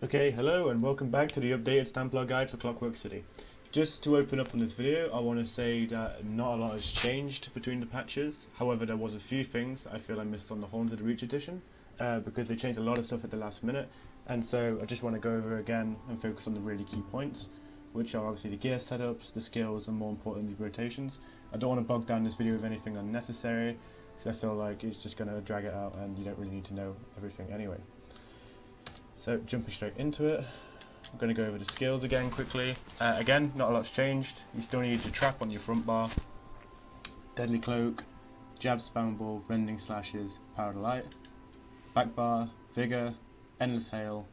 Okay, hello and welcome back to the updated Templar guide for Clockwork City. Just to open up on this video, I want to say that not a lot has changed between the patches. However, there was a few things I feel I missed on the Haunted Reach edition, because they changed a lot of stuff at the last minute, and so I just want to go over again and focus on the really key points, which are obviously the gear setups, the skills, and more importantly rotations. I don't want to bog down this video with anything unnecessary, because I feel like it's just going to drag it out and you don't really need to know everything anyway. So jumping straight into it, I'm going to go over the skills again quickly. Again, not a lot's changed. You still need your trap on your front bar, deadly cloak, jab spam ball, rending slashes, power to light, back bar, vigor, endless hail,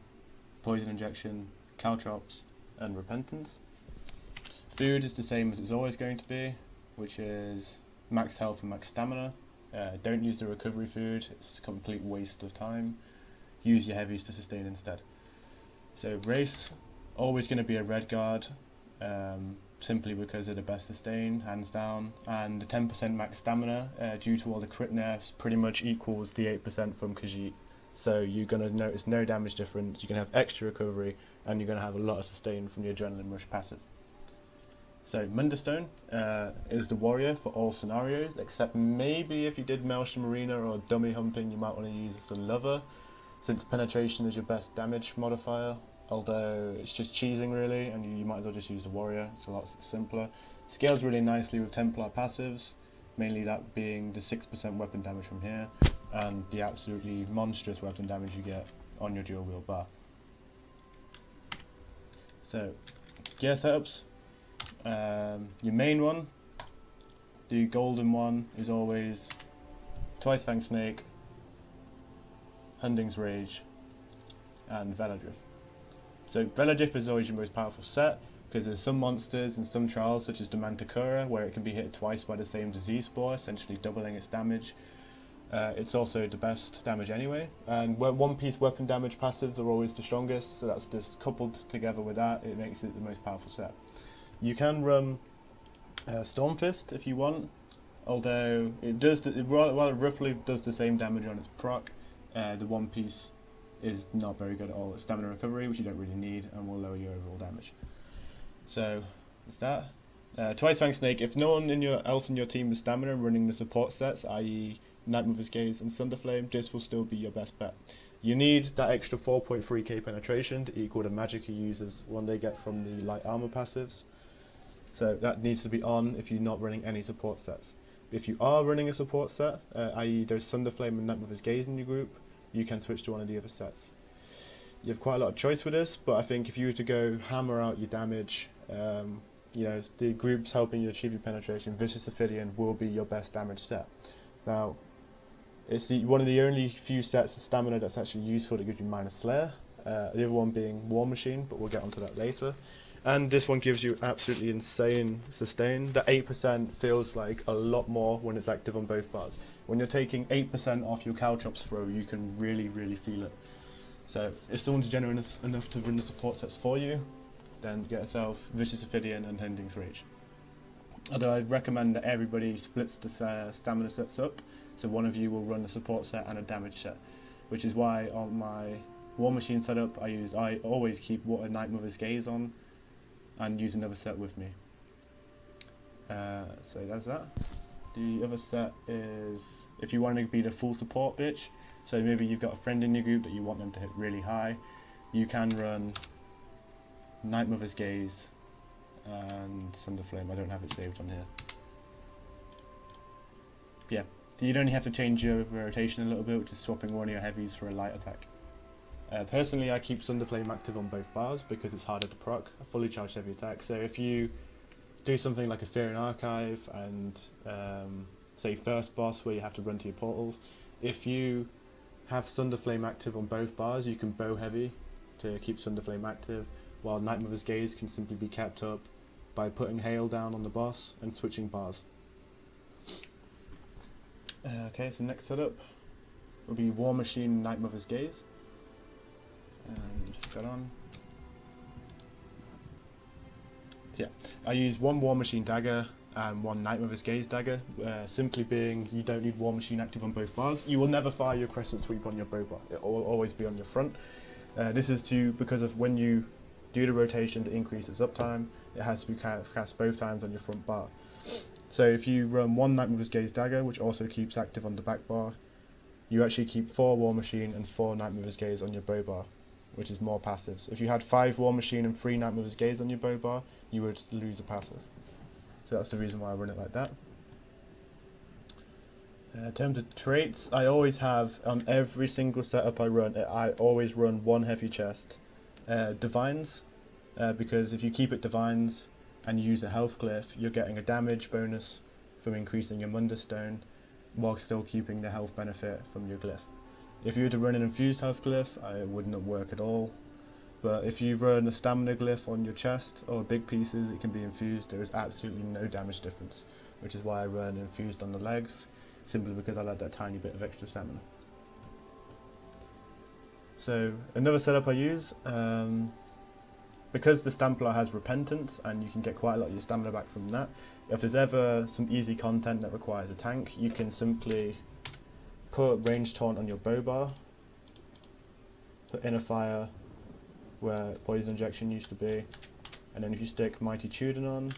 poison injection, caltrops, and repentance. Food is the same as it's always going to be, which is max health and max stamina. Don't use the recovery food, it's a complete waste of time. Use your heavies to sustain instead. So race, always going to be a red guard, simply because they're the best sustain, hands down, and the 10% max stamina, due to all the crit nerfs, pretty much equals the 8% from Khajiit. So you're going to notice no damage difference, you're going to have extra recovery, and you're going to have a lot of sustain from your Adrenaline Rush passive. So Munderstone is the warrior for all scenarios, except maybe if you did Maelstrom Arena or dummy humping, you might want to use the Lover, since penetration is your best damage modifier, although it's just cheesing really, and you might as well just use the warrior, it's a lot simpler. Scales really nicely with Templar passives, mainly that being the 6% weapon damage from here, and the absolutely monstrous weapon damage you get on your dual wield bar. So, gear setups. Your main one, the golden one, is always Twice Fang Snake, Hunding's Rage, and Veladrift. So Veladrift is always your most powerful set, because there's some monsters and some trials such as the Manticora where it can be hit twice by the same disease spore, essentially doubling its damage. It's also the best damage anyway, and one piece weapon damage passives are always the strongest, so that's just coupled together with that, it makes it the most powerful set. You can run Stormfist if you want, although it does, while it roughly does the same damage on its proc, the one piece is not very good at all. It's stamina recovery, which you don't really need, and will lower your overall damage. So, that's that. Twice Fang Snake, if no one else in your team is stamina and running the support sets, i.e. Nightmother's Gaze and Sunderflame, this will still be your best bet. You need that extra 4.3k penetration to equal the magic users when they get from the light armor passives. So that needs to be on if you're not running any support sets. If you are running a support set, i.e. there's Sunderflame and Nightmother's Gaze in your group, you can switch to one of the other sets. You have quite a lot of choice with this, but I think if you were to go hammer out your damage, you know, the groups helping you achieve your penetration, Vicious Ophidian will be your best damage set. Now, it's one of the only few sets of stamina that's actually useful to give you minus Slayer, the other one being War Machine, but we'll get onto that later. And this one gives you absolutely insane sustain. The 8% feels like a lot more when it's active on both bars. When you're taking 8% off your Caltrops throw, you can really feel it. So if someone's generous enough to run the support sets for you, then get yourself Vicious Ophidian and Hunding's Rage. Although I'd recommend that everybody splits the stamina sets up, so one of you will run a support set and a damage set, which is why on my War Machine setup I always keep Nightmother's Gaze on, and use another set with me. So that's that. The other set is if you want to be the full support bitch, so maybe you've got a friend in your group that you want them to hit really high, you can run Nightmother's Gaze and Sunderflame. I don't have it saved on here. Yeah, you'd only have to change your rotation a little bit, which is swapping one of your heavies for a light attack. Personally, I keep Sunderflame active on both bars because it's harder to proc, a fully charged heavy attack. So if you do something like a Fearing Archive and say first boss where you have to run to your portals, if you have Sunderflame active on both bars, you can bow heavy to keep Sunderflame active, while Nightmother's Gaze can simply be kept up by putting Hail down on the boss and switching bars. Okay, so next setup will be War Machine Nightmother's Gaze. Just got on. So yeah, I use one War Machine dagger and one Nightmother's Gaze dagger, simply being you don't need War Machine active on both bars. You will never fire your Crescent Sweep on your bow bar, it will always be on your front. This is because of when you do the rotation to increase its uptime, it has to be cast both times on your front bar. So if you run 1 Night Mover's Gaze Dagger, which also keeps active on the back bar, you actually keep 4 War Machine and 4 Night Mover's Gaze on your bow bar, which is more passives. If you had 5 War Machine and 3 Night Mover's Gaze on your bow bar, you would lose a passive. So that's the reason why I run it like that. In terms of traits, I always have, on every single setup I run, I always run 1 heavy chest. Divines, because if you keep it Divines and you use a health glyph, you're getting a damage bonus from increasing your Mundus Stone, while still keeping the health benefit from your glyph. If you were to run an infused health glyph, it wouldn't work at all. But if you run a stamina glyph on your chest or big pieces, it can be infused. There is absolutely no damage difference, which is why I run infused on the legs, simply because I like that tiny bit of extra stamina. So another setup I use, because the Templar has Repentance and you can get quite a lot of your stamina back from that, if there's ever some easy content that requires a tank, you can simply put Range Taunt on your bow bar, put Inner Fire where Poison Injection used to be, and then if you stick Mighty Tudor on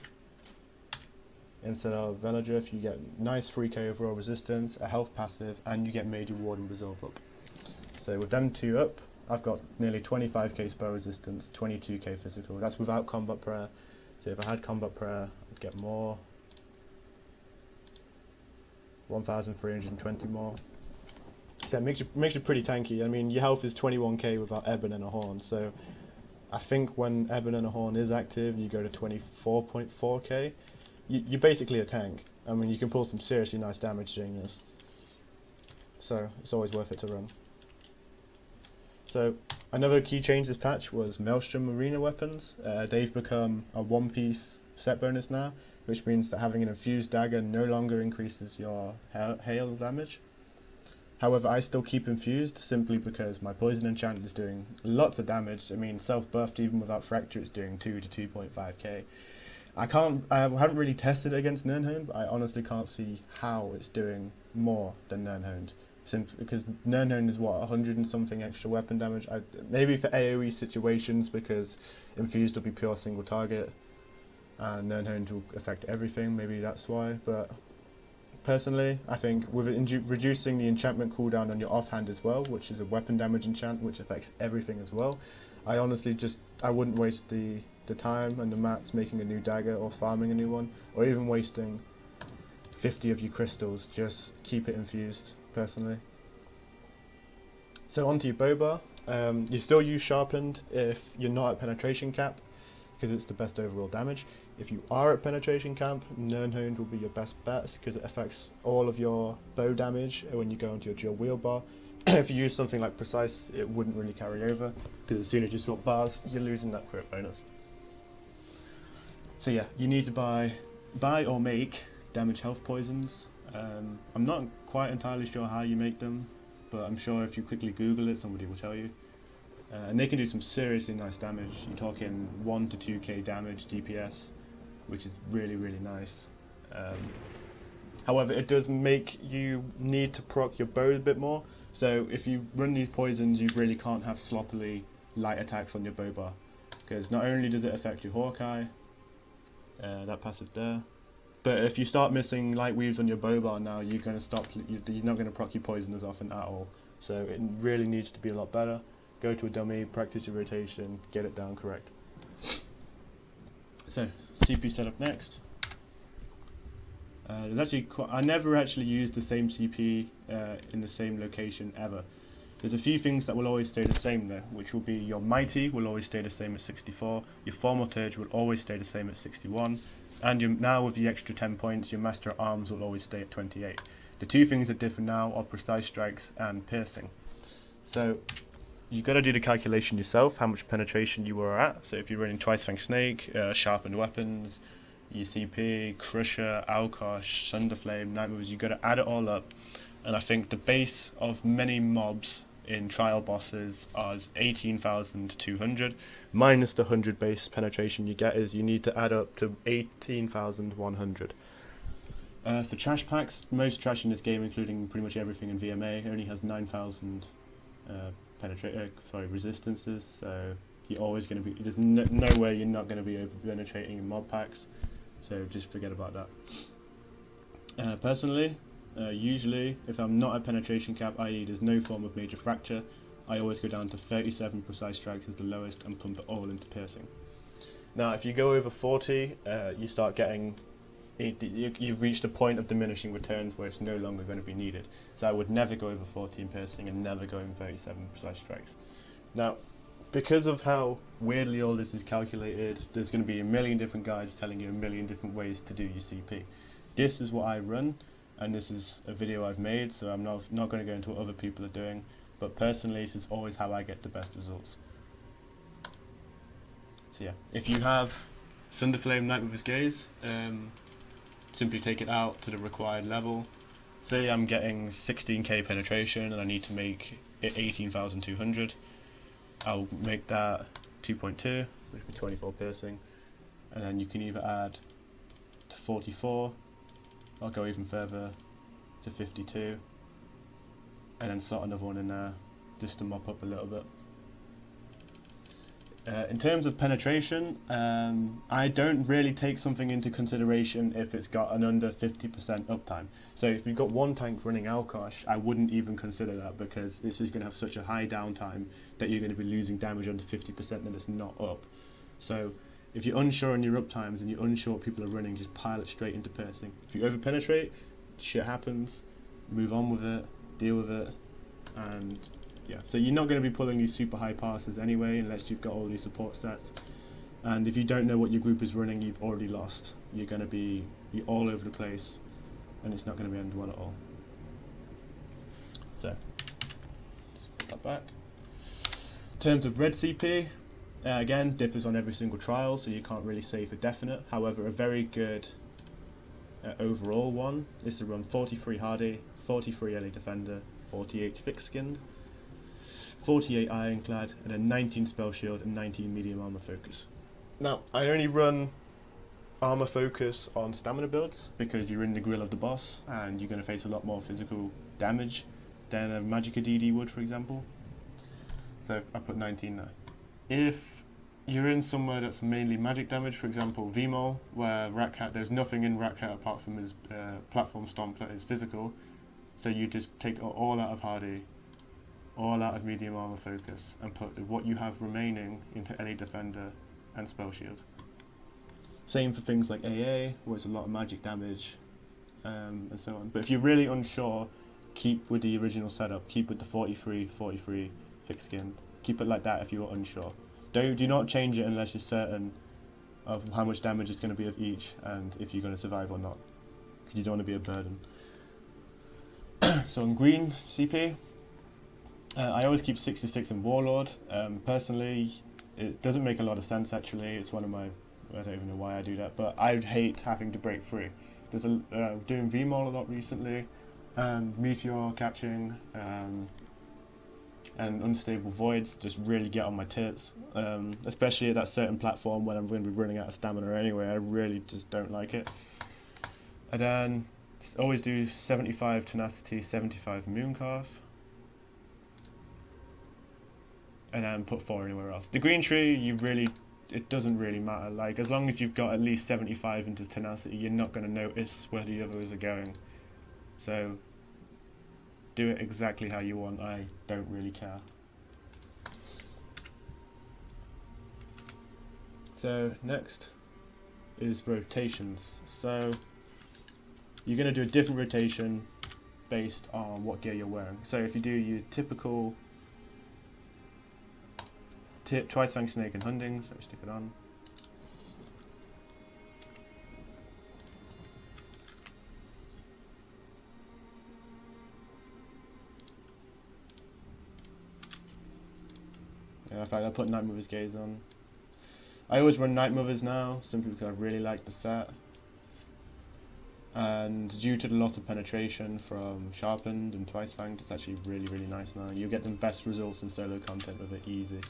instead of Veladrift, you get nice 3k overall resistance, a health passive, and you get Major Ward and Resolve up. So with them 2 up, I've got nearly 25k spell resistance, 22k physical. That's without Combat Prayer. So if I had Combat Prayer, I'd get more. 1,320 more. So it makes you pretty tanky. I mean, your health is 21k without Ebon and a Horn. So I think when Ebon and a Horn is active, you go to 24.4k. You're basically a tank. I mean, you can pull some seriously nice damage doing this. So it's always worth it to run. So another key change this patch was Maelstrom Arena weapons. They've become a 1-piece set bonus now, which means that having an infused dagger no longer increases your hail damage. However, I still keep infused simply because my poison enchant is doing lots of damage. I mean, self-buffed even without fracture, it's doing 2 to 2.5k. I haven't really tested it against Nirnhound, but I honestly can't see how it's doing more than Nirnhound. Simply because Nirnhound is what, 100 and something extra weapon damage. Maybe for AoE situations, because infused will be pure single target and Nirnhound will affect everything, maybe that's why. But personally, I think with reducing the enchantment cooldown on your offhand as well, which is a weapon damage enchant which affects everything as well, I honestly I wouldn't waste the time and the mats making a new dagger or farming a new one, or even wasting 50 of your crystals. Just keep it infused, personally. So onto your bow bar. You still use sharpened if you're not at penetration cap, because it's the best overall damage. If you are at penetration cap, Nirnhound will be your best bet, because it affects all of your bow damage when you go into your dual wield bar. If you use something like Precise, it wouldn't really carry over, because as soon as you swap bars, you're losing that crit bonus. So yeah, you need to buy or make damage health poisons. I'm not quite entirely sure how you make them, but I'm sure if you quickly Google it, somebody will tell you. And they can do some seriously nice damage. You're talking 1 to 2k damage DPS, which is really, really nice. However, it does make you need to proc your bow a bit more. So if you run these poisons, you really can't have sloppily light attacks on your bow bar, because not only does it affect your Hawkeye, that passive there, but if you start missing light weaves on your bow bar now, you're going to stop. You're not going to proc your poison as often at all. So it really needs to be a lot better. Go to a dummy, practice your rotation, get it down correct. So CP setup next. There's actually I never actually use the same CP in the same location ever. There's a few things that will always stay the same though, which will be your Mighty will always stay the same at 64, your Thaumaturge will always stay the same at 61, and now with the extra 10 points, your Master at Arms will always stay at 28. The two things that differ now are Precise Strikes and Piercing. So you've got to do the calculation yourself, how much penetration you were at. So if you're running Twice Fang Snake, Sharpened Weapons, ECP, Crusher, Alkosh, Sunderflame, Night Movers, you've got to add it all up. And I think the base of many mobs in trial bosses is 18,200, minus the 100 base penetration you get is you need to add up to 18,100. For trash packs, most trash in this game, including pretty much everything in VMA, only has 9,000 resistances. So you're always going to be, there's no way you're not going to be over penetrating in mod packs. So just forget about that. Personally, usually if I'm not at penetration cap, i.e. there's no form of major fracture, I always go down to 37 precise strikes as the lowest and pump it all into piercing. Now if you go over 40, you start getting, you've reached a point of diminishing returns where it's no longer going to be needed. So I would never go over 40 in piercing and never go in 37 precise strikes. Now, because of how weirdly all this is calculated, there's going to be a million different guides telling you a million different ways to do your CP. This is what I run, and this is a video I've made, so I'm not going to go into what other people are doing, but personally this is always how I get the best results. So yeah, if you have Sunderflame Night with his Gaze, simply take it out to the required level. Say I'm getting 16k penetration and I need to make it 18,200. I'll make that 2.2, which would be 24 piercing, and then you can either add to 44, I'll go even further to 52, and then slot another one in there just to mop up a little bit. In terms of penetration, I don't really take something into consideration if it's got an under 50% uptime. So if you've got one tank running Alkosh, I wouldn't even consider that, because this is going to have such a high downtime that you're going to be losing damage under 50% and it's not up. So if you're unsure on your uptimes and you're unsure what people are running, just pile it straight into piercing. If you over penetrate, shit happens, move on with it, deal with it, and yeah, so you're not going to be pulling these super high passes anyway unless you've got all these support sets. And if you don't know what your group is running, you've already lost. You're going to be all over the place and it's not going to be end well at all. So, just put that back. In terms of red CP, again, differs on every single trial, so you can't really say for definite. However, a very good overall one is to run 43 Hardy, 43 LA Defender, 48 Thick Skinned, 48 Ironclad, and then 19 Spell Shield and 19 Medium Armor Focus. Now, I only run Armor Focus on stamina builds because you're in the grill of the boss and you're going to face a lot more physical damage than a Magicka DD would, for example. So I put 19 there. If you're in somewhere that's mainly magic damage, for example VMOL, where Ratcat, there's nothing in Ratcat apart from his platform stomp that is physical, so you just take all out of Hardy, all out of Medium Armor Focus, and put what you have remaining into LA Defender and Spell Shield. Same for things like AA, where it's a lot of magic damage, and so on. But if you're really unsure, keep with the original setup, keep with the 43, 43, Thick Skin. Keep it like that if you're unsure. Do not change it unless you're certain of how much damage it's going to be of each and if you're going to survive or not, because you don't want to be a burden. So on green CP, I always keep 66 in Warlord. Personally, it doesn't make a lot of sense actually. It's one of my, I don't even know why I do that, but I'd hate having to break free. There's doing VMOL a lot recently, and Meteor catching, and Unstable Voids just really get on my tits, especially at that certain platform when I'm going to be running out of stamina anyway. I really just don't like it. And then always do 75 Tenacity, 75 Mooncalf, and then put 4 anywhere else. The green tree, it doesn't really matter. Like, as long as you've got at least 75 into Tenacity, you're not going to notice where the others are going. So do it exactly how you want. I don't really care. So next is rotations. So you're going to do a different rotation based on what gear you're wearing. So if you do your typical Twice Fang Snake and Hunting, so stick it on. Yeah, in fact, I put Night Mother's Gaze on. I always run Night Mothers now, simply because I really like the set. And due to the loss of penetration from Sharpened and Twice Fanged, it's actually really, really nice now. You get the best results in solo content with it, easy.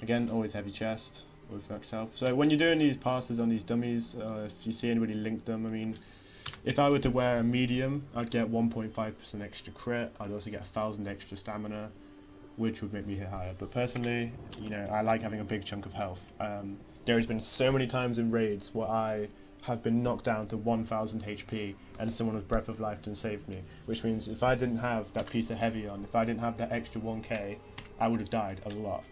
Again, always heavy chest with max health. So when you're doing these passes on these dummies, if you see anybody link them, I mean, if I were to wear a medium, I'd get 1.5% extra crit. I'd also get 1,000 extra stamina. which would make me hit higher. But personally, you know, I like having a big chunk of health. There has been so many times in raids where I have been knocked down to 1000 HP and someone with Breath of Life done saved me, which means if I didn't have that piece of heavy on, if I didn't have that extra 1k, I would have died a lot.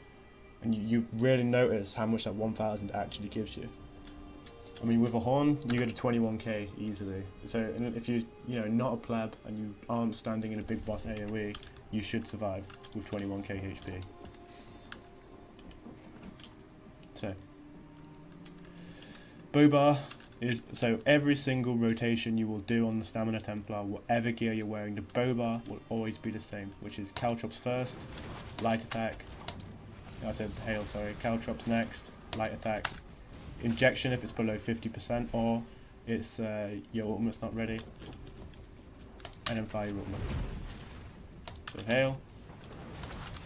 And you really notice how much that 1000 actually gives you. I mean, with a horn, you get a 21k easily. So if you're, you know, not a pleb and you aren't standing in a big boss AoE, you should survive with 21k HP. So, bow bar is, so every single rotation you will do on the Stamina Templar, whatever gear you're wearing, the bow bar will always be the same, which is caltrops first, light attack, I said hail, sorry, caltrops next, light attack, injection if it's below 50%, or it's your ultimate's not ready, and then fire your ultimate. So hail,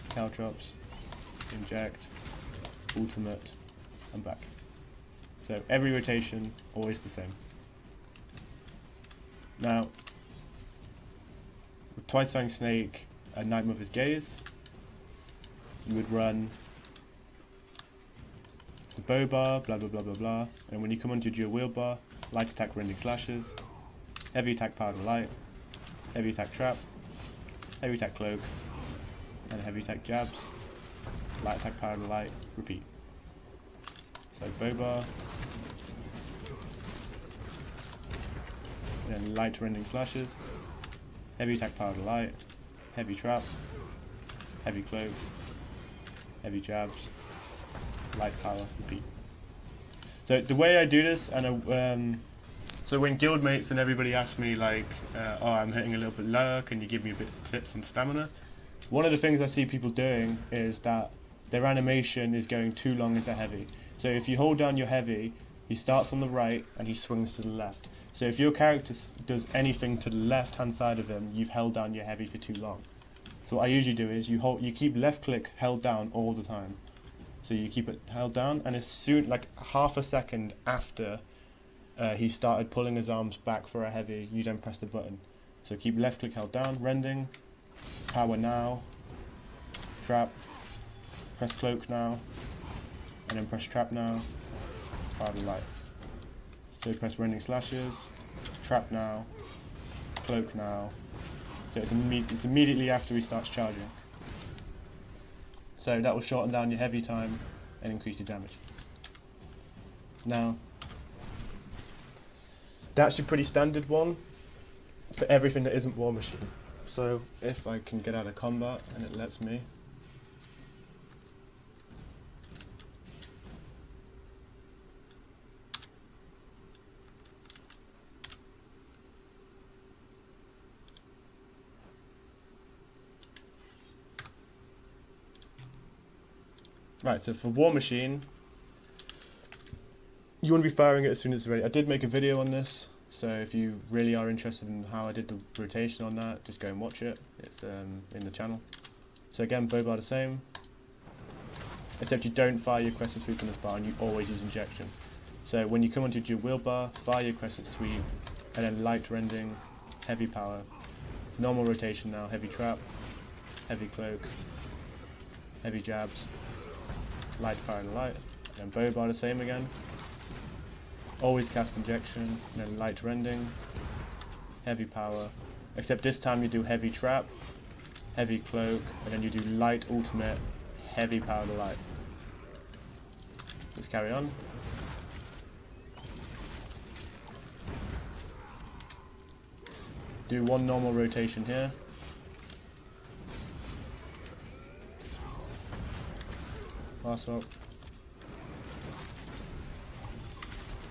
caltrops, inject, ultimate, and back. So every rotation, always the same. Now, with Twice Fang Snake and Night Mother's Gaze, you would run the bow bar, blah blah blah blah blah, and when you come onto your dual wheel bar, light attack rending slashes, heavy attack powder light, heavy attack trap, heavy attack cloak, and heavy attack jabs, light attack powder light, repeat. So bow bar, then light rending slashes, heavy attack powder light, heavy trap, heavy cloak, heavy jabs, light power, repeat. So the way I do this, and so when guildmates and everybody asks me like, oh, I'm hitting a little bit lower, can you give me a bit of tips on stamina? One of the things I see people doing is that their animation is going too long into heavy. So if you hold down your heavy, he starts on the right and he swings to the left. So if your character does anything to the left hand side of him, you've held down your heavy for too long. So what I usually do is you keep left click held down all the time. So you keep it held down, and as soon, like half a second after he started pulling his arms back for a heavy, you then press the button. So keep left click held down, rending, power now, trap, press cloak now, and then press trap now, powder light. So press rending slashes, trap now, cloak now. So it's immediately after he starts charging. So that will shorten down your heavy time and increase your damage. Now, that's your pretty standard one for everything that isn't War Machine. So if I can get out of combat and it lets me. Right, so for War Machine, you want to be firing it as soon as it's ready. I did make a video on this, so if you really are interested in how I did the rotation on that, just go and watch it. It's in the channel. So again, bow bar the same, except you don't fire your crescent sweep on this bar and you always use injection. So when you come onto your wheel bar, fire your crescent sweep, and then light rending, heavy power, normal rotation now, heavy trap, heavy cloak, heavy jabs, light fire and light, and then bow bar the same again. Always cast injection, and then light rending, heavy power, except this time you do heavy trap, heavy cloak, and then you do light ultimate, heavy power to light. Let's carry on. Do one normal rotation here. Last up.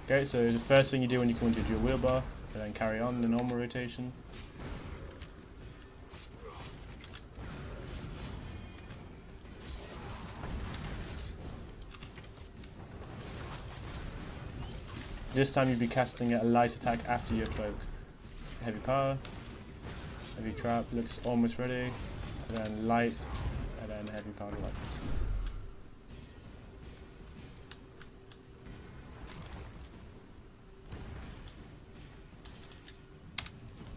Okay, so the first thing you do when you come into your wheel bar, and then carry on the normal rotation. This time you'll be casting a light attack after your cloak. Heavy power, heavy trap, looks almost ready, and then light, and then heavy power light.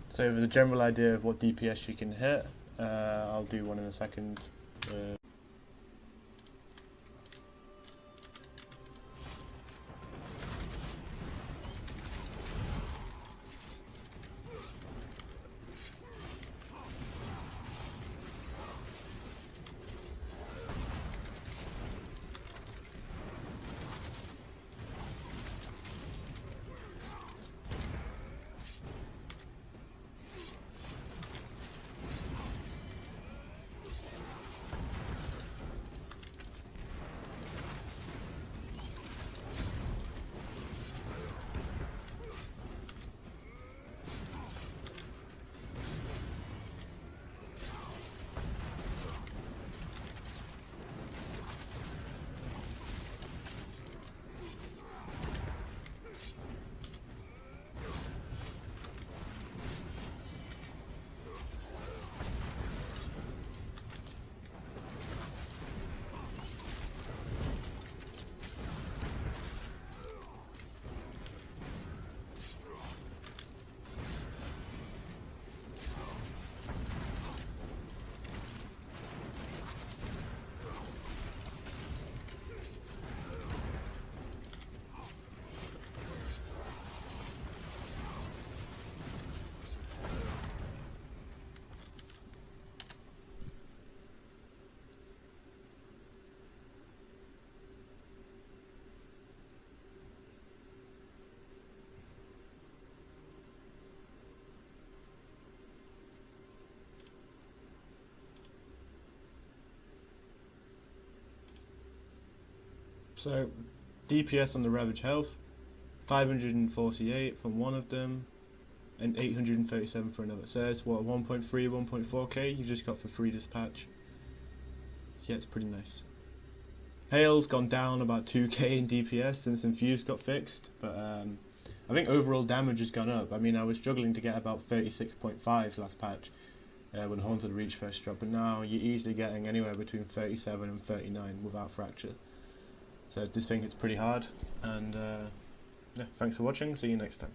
So for the general idea of what DPS you can hit, I'll do one in a second. So, DPS on the Ravage Health, 548 from one of them, and 837 for another. So that's what, 1.3, 1.4k you just got for free this patch. So yeah, it's pretty nice. Hail's gone down about 2k in DPS since Infuse got fixed, but I think overall damage has gone up. I mean, I was struggling to get about 36.5 last patch when Haunted Reach first dropped, but now you're easily getting anywhere between 37 and 39 without Fracture. So I just think it's pretty hard, and yeah, thanks for watching, see you next time.